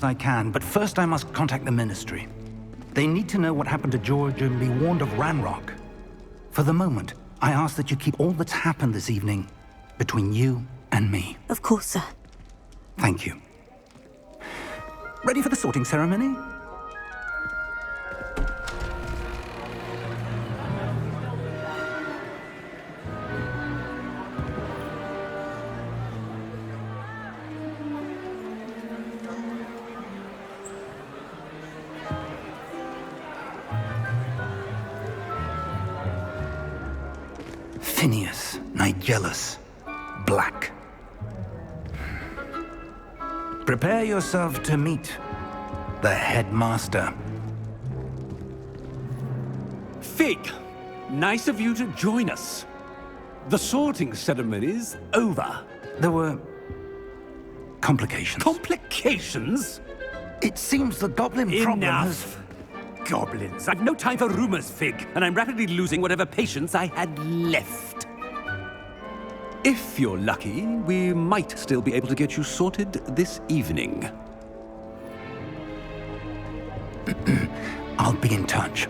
I can, but first I must contact the Ministry. They need to know what happened to George and be warned of Ranrock. For the moment, I ask that you keep all that's happened this evening between you and me. Of course, sir. Thank you. Ready for the sorting ceremony? Phineas, Nigellus, Black. Prepare yourself to meet the headmaster. Fig, nice of you to join us. The sorting ceremony's over. There were complications. Complications? It seems the goblin problem has... Enough! Goblins. I've no time for rumors, Fig, and I'm rapidly losing whatever patience I had left. If you're lucky, we might still be able to get you sorted this evening. I'll be in touch.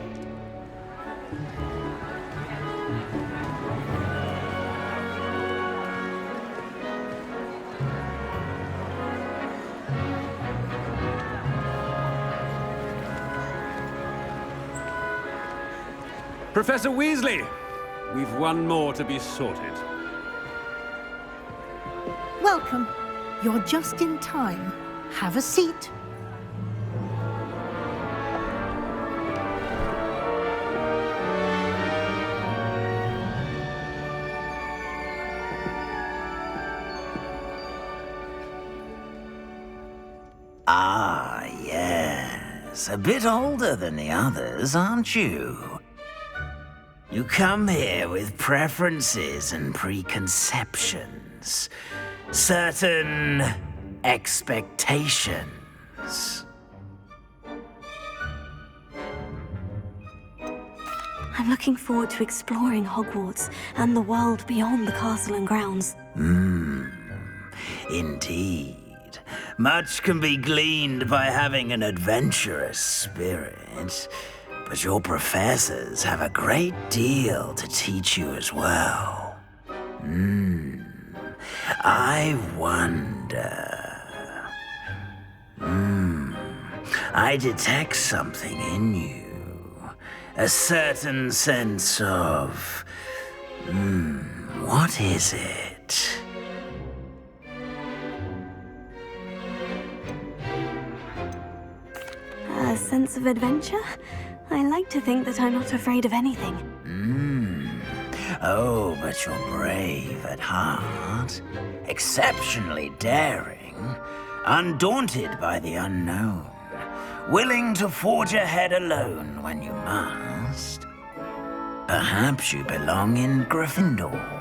Professor Weasley, we've one more to be sorted. Welcome. You're just in time. Have a seat. Ah, yes. A bit older than the others, aren't you? You come here with preferences and preconceptions. Certain expectations. I'm looking forward to exploring Hogwarts and the world beyond the castle and grounds. Indeed. Much can be gleaned by having an adventurous spirit, but your professors have a great deal to teach you as well. I wonder... I detect something in you. A certain sense of... what is it? A sense of adventure? I like to think that I'm not afraid of anything. Oh, but you're brave at heart, exceptionally daring, undaunted by the unknown, willing to forge ahead alone when you must. Perhaps you belong in Gryffindor.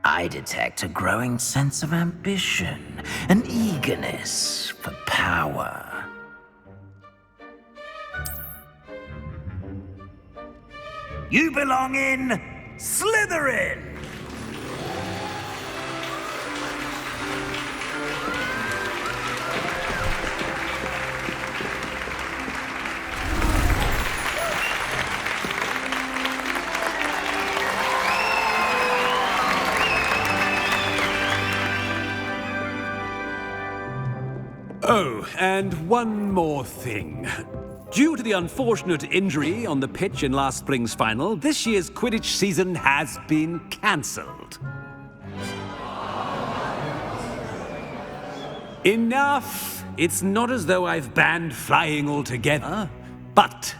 I detect a growing sense of ambition, an eagerness for power. You belong in Slytherin! Oh, and one more thing. Due to the unfortunate injury on the pitch in last spring's final, this year's Quidditch season has been cancelled. Enough! It's not as though I've banned flying altogether, but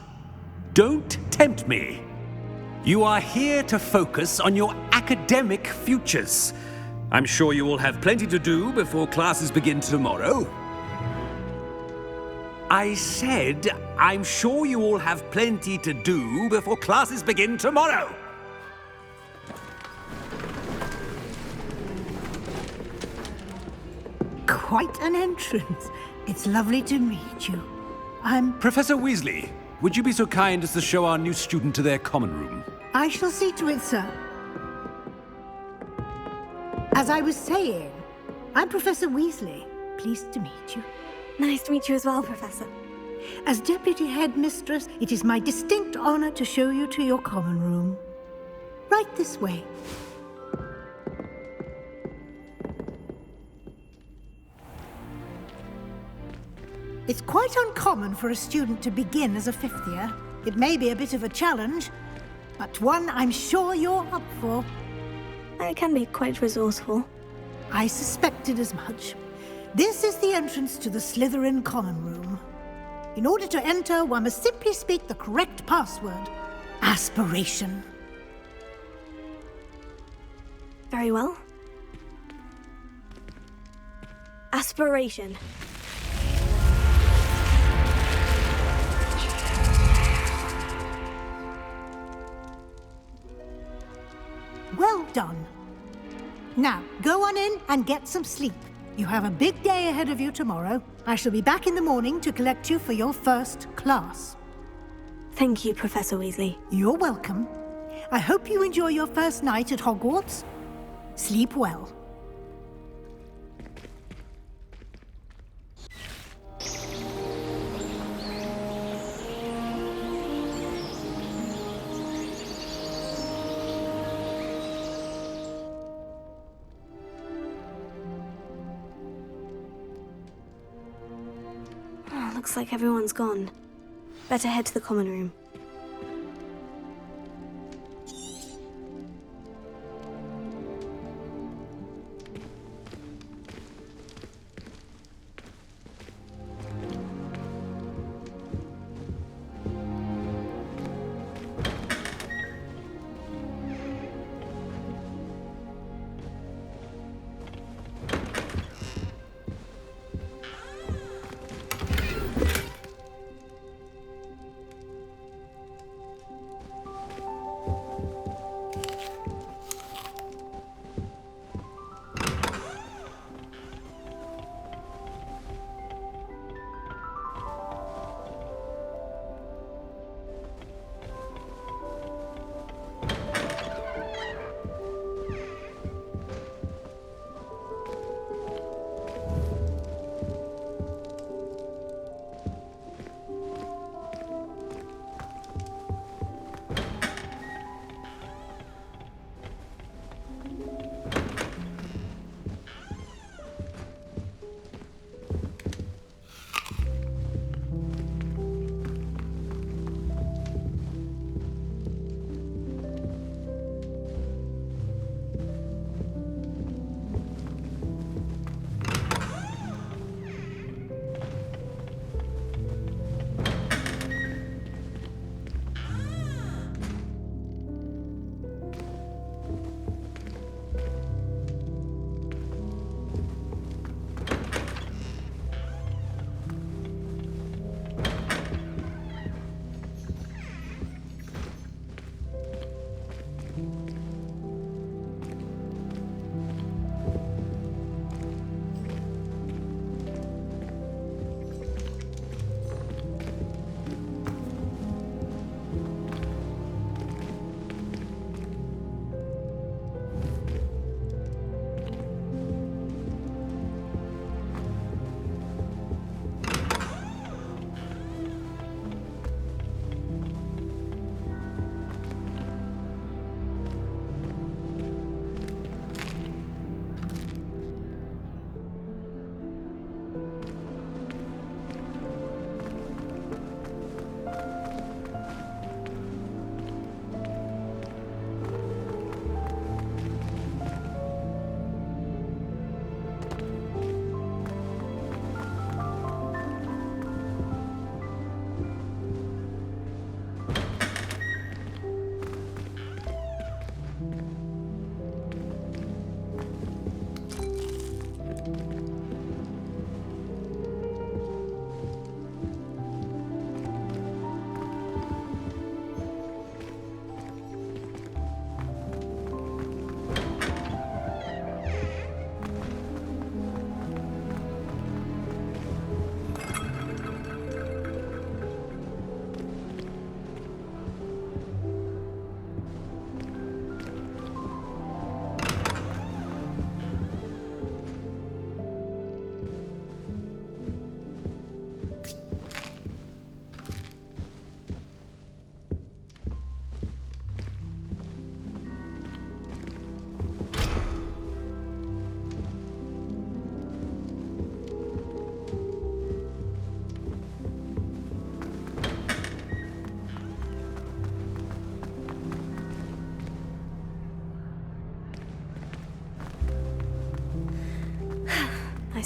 don't tempt me. You are here to focus on your academic futures. I'm sure you will have plenty to do before classes begin tomorrow. I said, I'm sure you all have plenty to do before classes begin tomorrow. Quite an entrance. It's lovely to meet you. Professor Weasley, would you be so kind as to show our new student to their common room? I shall see to it, sir. As I was saying, I'm Professor Weasley. Pleased to meet you. Nice to meet you as well, Professor. As Deputy Headmistress, it is my distinct honor to show you to your common room. Right this way. It's quite uncommon for a student to begin as a fifth year. It may be a bit of a challenge, but one I'm sure you're up for. I can be quite resourceful. I suspected as much. This is the entrance to the Slytherin common room. In order to enter, one must simply speak the correct password. Aspiration. Very well. Aspiration. Well done. Now, go on in and get some sleep. You have a big day ahead of you tomorrow. I shall be back in the morning to collect you for your first class. Thank you, Professor Weasley. You're welcome. I hope you enjoy your first night at Hogwarts. Sleep well. Looks like everyone's gone. Better head to the common room.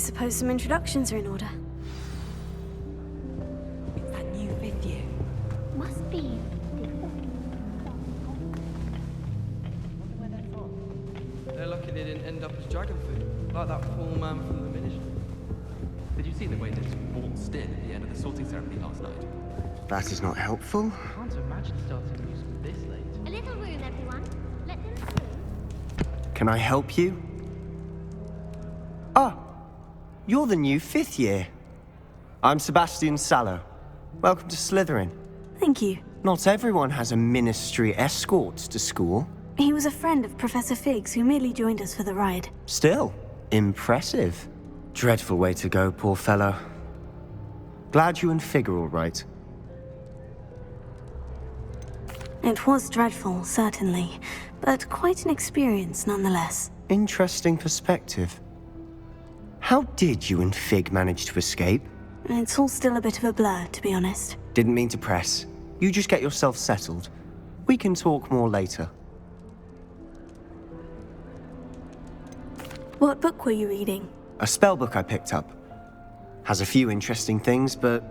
suppose some introductions are in order. It's that new 5th year. Must be. They're lucky they didn't end up as dragon food, like that poor man from the ministry. Did you see the way they just waltzed in at the end of the sorting ceremony last night? That is not helpful. I can't imagine starting musical this late. A little room, everyone. Let them through. Can I help you? Ah, you're the new 5th year. I'm Sebastian Sallow. Welcome to Slytherin. Thank you. Not everyone has a ministry escort to school. He was a friend of Professor Fig's who merely joined us for the ride. Still, impressive. Dreadful way to go, poor fellow. Glad you and Fig are all right. It was dreadful, certainly, but quite an experience nonetheless. Interesting perspective. How did you and Fig manage to escape? It's all still a bit of a blur, to be honest. Didn't mean to press. You just get yourself settled. We can talk more later. What book were you reading? A spell book I picked up. Has a few interesting things, but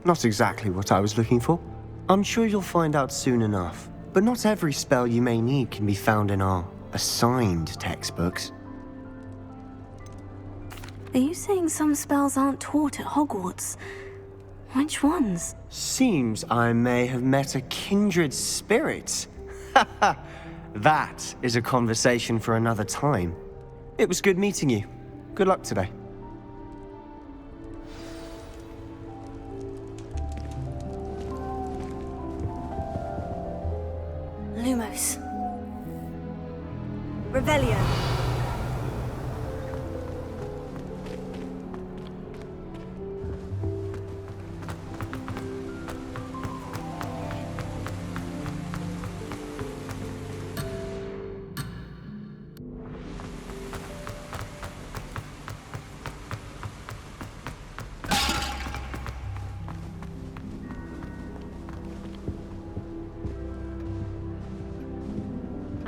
not exactly what I was looking for. I'm sure you'll find out soon enough. But not every spell you may need can be found in our assigned textbooks. Are you saying some spells aren't taught at Hogwarts? Which ones? Seems I may have met a kindred spirit. That is a conversation for another time. It was good meeting you. Good luck today. Lumos. Revelio.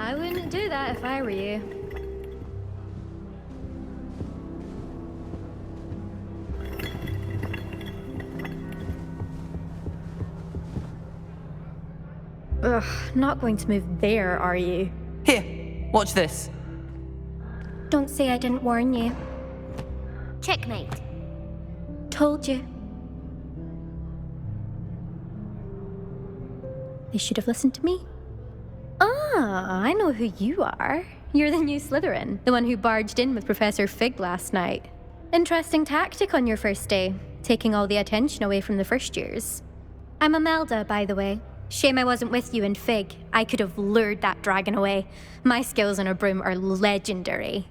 I wouldn't do that if I were you. Ugh, not going to move there, are you? Here, watch this. Don't say I didn't warn you. Checkmate. Told you. They should have listened to me. Ah, I know who you are. You're the new Slytherin, the one who barged in with Professor Fig last night. Interesting tactic on your first day, taking all the attention away from the first years. I'm Imelda, by the way. Shame I wasn't with you in Fig. I could have lured that dragon away. My skills on a broom are legendary.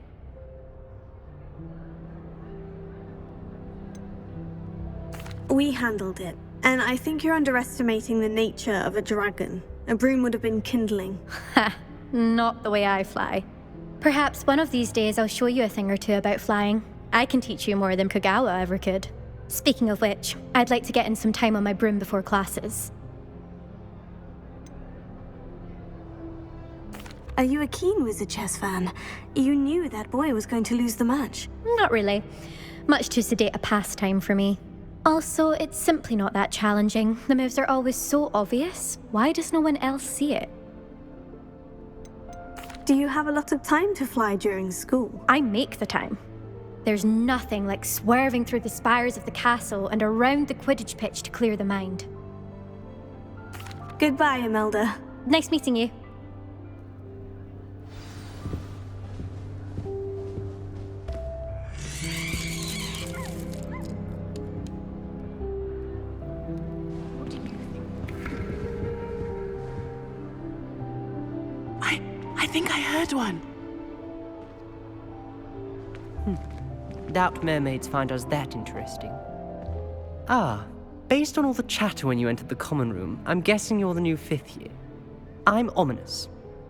We handled it, and I think you're underestimating the nature of a dragon. A broom would have been kindling. Ha, not the way I fly. Perhaps one of these days I'll show you a thing or two about flying. I can teach you more than Kagawa ever could. Speaking of which, I'd like to get in some time on my broom before classes. Are you a keen Wizard Chess fan? You knew that boy was going to lose the match. Not really. Much too sedate a pastime for me. Also, it's simply not that challenging. The moves are always so obvious. Why does no one else see it? Do you have a lot of time to fly during school? I make the time. There's nothing like swerving through the spires of the castle and around the Quidditch pitch to clear the mind. Goodbye, Imelda. Nice meeting you. I think I heard one. Doubt mermaids find us that interesting. Ah, based on all the chatter when you entered the common room, I'm guessing you're the new 5th year. I'm Ominous.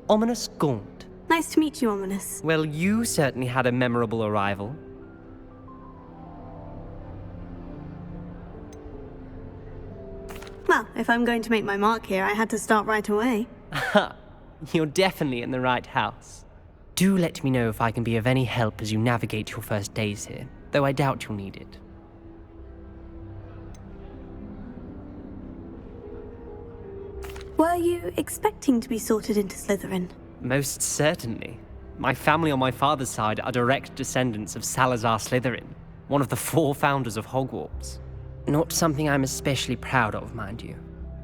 Ominous Gaunt. Nice to meet you, Ominous. Well, you certainly had a memorable arrival. Well, if I'm going to make my mark here, I had to start right away. Ha! You're definitely in the right house. Do let me know if I can be of any help as you navigate your first days here. though I doubt you'll need it. Were you expecting to be sorted into Slytherin? Most certainly. My family on my father's side are direct descendants of Salazar Slytherin, one of the 4 founders of Hogwarts. Not something I'm especially proud of, mind you.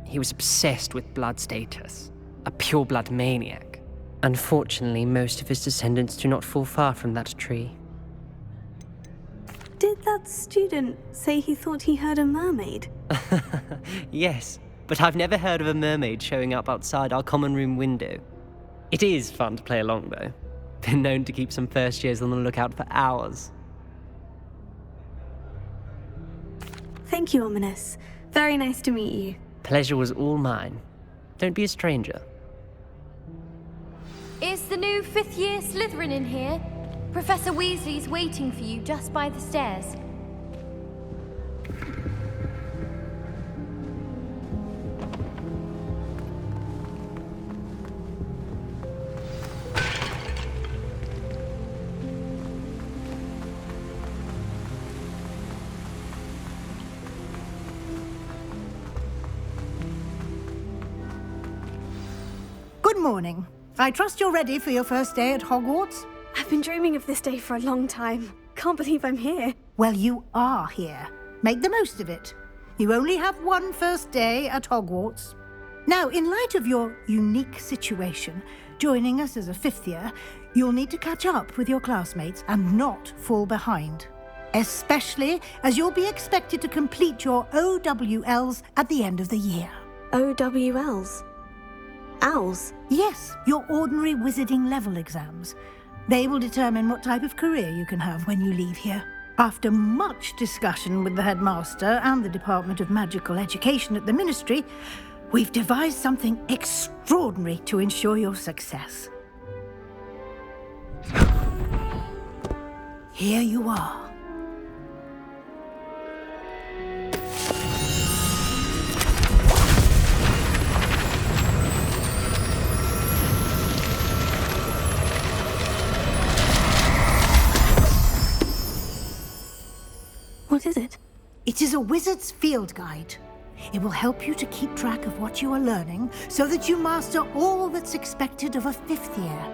He was obsessed with blood status, a pure-blood maniac. Unfortunately, most of his descendants do not fall far from that tree. Did that student say he thought he heard a mermaid? Yes, but I've never heard of a mermaid showing up outside our common room window. It is fun to play along, though. Been known to keep some first years on the lookout for hours. Thank you, Ominous. Very nice to meet you. Pleasure was all mine. Don't be a stranger. Is the new 5th year Slytherin in here? Professor Weasley's waiting for you just by the stairs. Good morning. I trust you're ready for your first day at Hogwarts? I've been dreaming of this day for a long time. Can't believe I'm here. Well, you are here. Make the most of it. You only have one first day at Hogwarts. Now, in light of your unique situation, joining us as a 5th year, you'll need to catch up with your classmates and not fall behind. Especially as you'll be expected to complete your OWLs at the end of the year. OWLs? Owls? Yes, your ordinary wizarding level exams. They will determine what type of career you can have when you leave here. After much discussion with the headmaster and the Department of Magical Education at the Ministry, we've devised something extraordinary to ensure your success. Here you are. What is it? It is a wizard's field guide. It will help you to keep track of what you are learning so that you master all that's expected of a 5th year.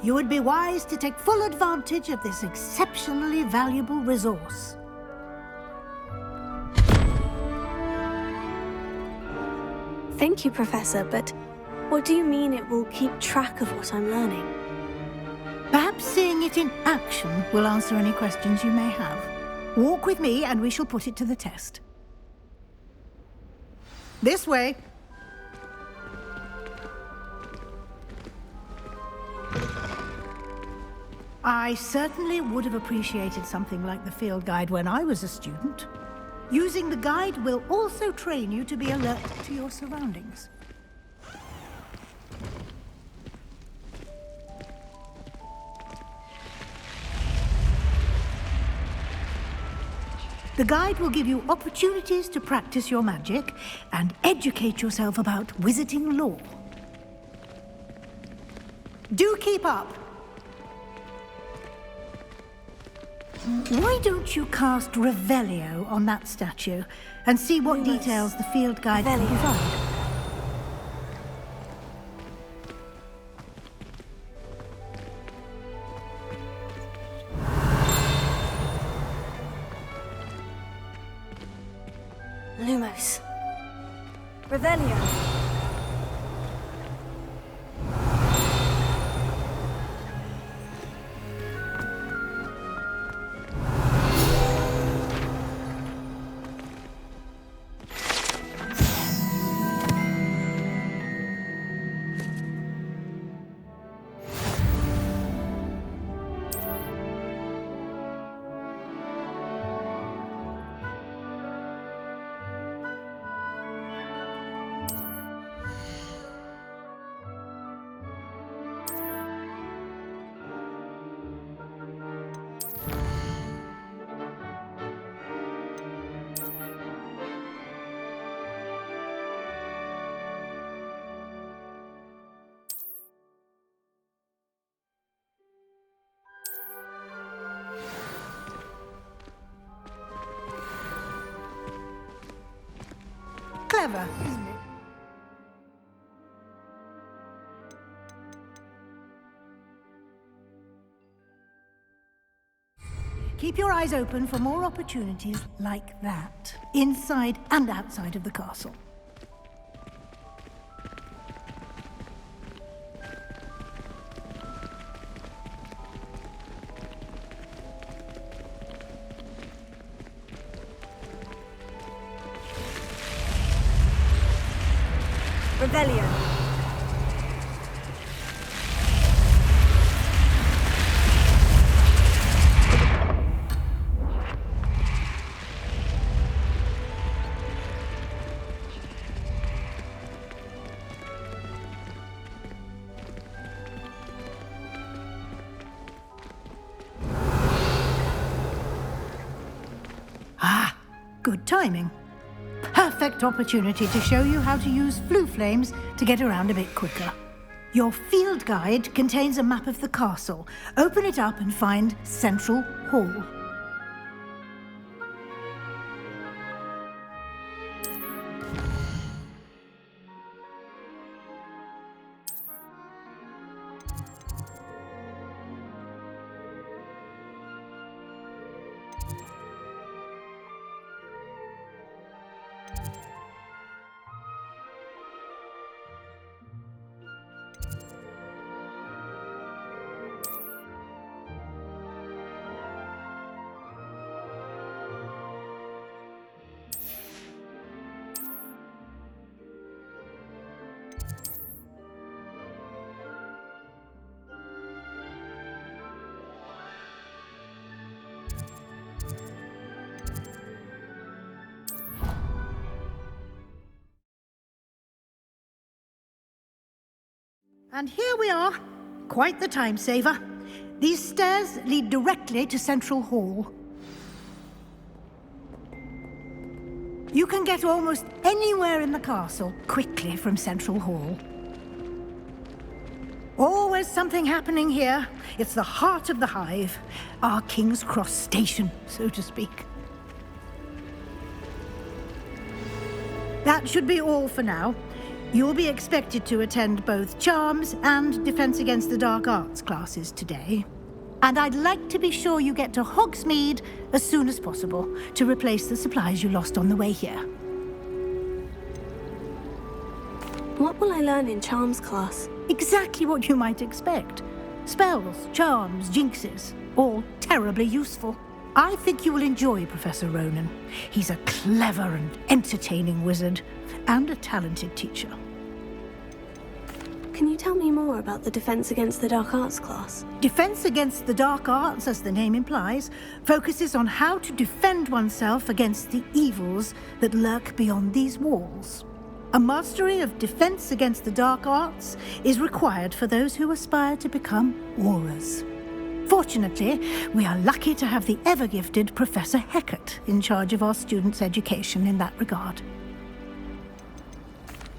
You would be wise to take full advantage of this exceptionally valuable resource. Thank you, Professor, but what do you mean it will keep track of what I'm learning? Perhaps seeing it in action will answer any questions you may have. Walk with me and we shall put it to the test. This way. I certainly would have appreciated something like the field guide when I was a student. Using the guide will also train you to be alert to your surroundings. The guide will give you opportunities to practice your magic and educate yourself about wizarding lore. Do keep up! Why don't you cast Revelio on that statue and see what details the field guide can provide? Lumos. Revelio. Clever, isn't it? Keep your eyes open for more opportunities like that, inside and outside of the castle. Revelio. Good timing. Perfect opportunity to show you how to use flue flames to get around a bit quicker. Your field guide contains a map of the castle. Open it up and find Central Hall. And here we are. Quite the time saver. These stairs lead directly to Central Hall. You can get almost anywhere in the castle quickly from Central Hall. Always something happening here. It's the heart of the hive. Our King's Cross station, so to speak. That should be all for now. You'll be expected to attend both Charms and Defense Against the Dark Arts classes today. And I'd like to be sure you get to Hogsmeade as soon as possible to replace the supplies you lost on the way here. What will I learn in Charms class? Exactly what you might expect. Spells, charms, jinxes, all terribly useful. I think you will enjoy Professor Ronan. He's a clever and entertaining wizard, and a talented teacher. Can you tell me more about the Defense Against the Dark Arts class? Defense Against the Dark Arts, as the name implies, focuses on how to defend oneself against the evils that lurk beyond these walls. A mastery of Defense Against the Dark Arts is required for those who aspire to become Aurors. Fortunately, we are lucky to have the ever-gifted Professor Hecat in charge of our students' education in that regard.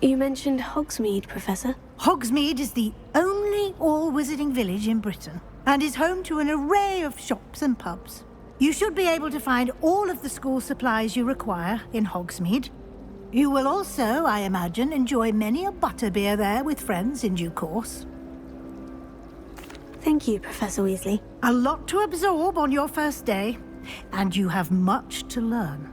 You mentioned Hogsmeade, Professor. Hogsmeade is the only all-wizarding village in Britain, and is home to an array of shops and pubs. You should be able to find all of the school supplies you require in Hogsmeade. You will also, I imagine, enjoy many a butterbeer there with friends in due course. Thank you, Professor Weasley. A lot to absorb on your first day, and you have much to learn.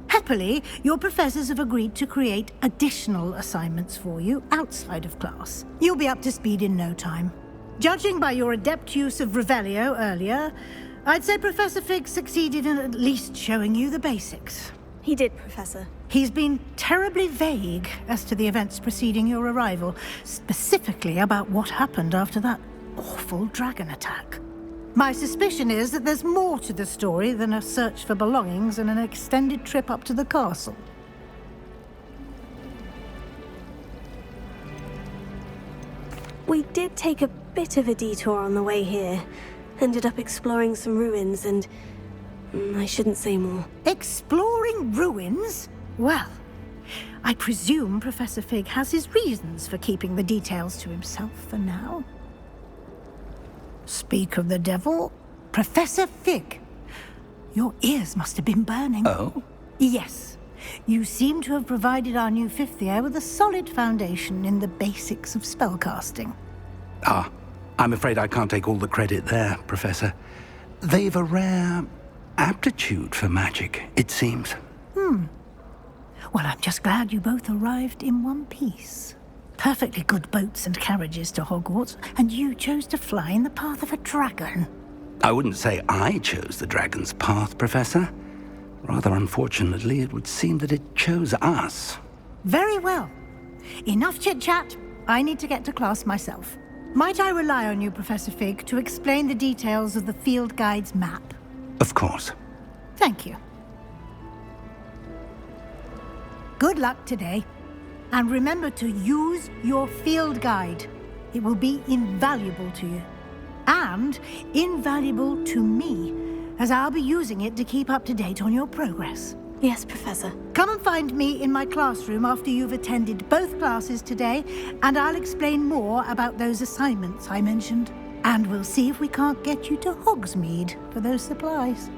Happily, your professors have agreed to create additional assignments for you outside of class. You'll be up to speed in no time. Judging by your adept use of Revelio earlier, I'd say Professor Fig succeeded in at least showing you the basics. He did, Professor. He's been terribly vague as to the events preceding your arrival, specifically about what happened after that awful dragon attack. My suspicion is that there's more to the story than a search for belongings and an extended trip up to the castle. We did take a bit of a detour on the way here. Ended up exploring some ruins and... I shouldn't say more. Exploring ruins? Well, I presume Professor Fig has his reasons for keeping the details to himself for now. Speak of the devil, Professor Fig. Your ears must have been burning. Oh? Yes. You seem to have provided our new fifth year with a solid foundation in the basics of spellcasting. Ah, I'm afraid I can't take all the credit there, Professor. They've a rare aptitude for magic, it seems. Well, I'm just glad you both arrived in one piece. Perfectly good boats and carriages to Hogwarts, and you chose to fly in the path of a dragon. I wouldn't say I chose the dragon's path, Professor. Rather unfortunately, it would seem that it chose us. Very well. Enough chit-chat. I need to get to class myself. Might I rely on you, Professor Fig, to explain the details of the field guide's map? Of course. Thank you. Good luck today. And remember to use your field guide. It will be invaluable to you. And invaluable to me, as I'll be using it to keep up to date on your progress. Yes, Professor. Come and find me in my classroom after you've attended both classes today, and I'll explain more about those assignments I mentioned. And we'll see if we can't get you to Hogsmeade for those supplies.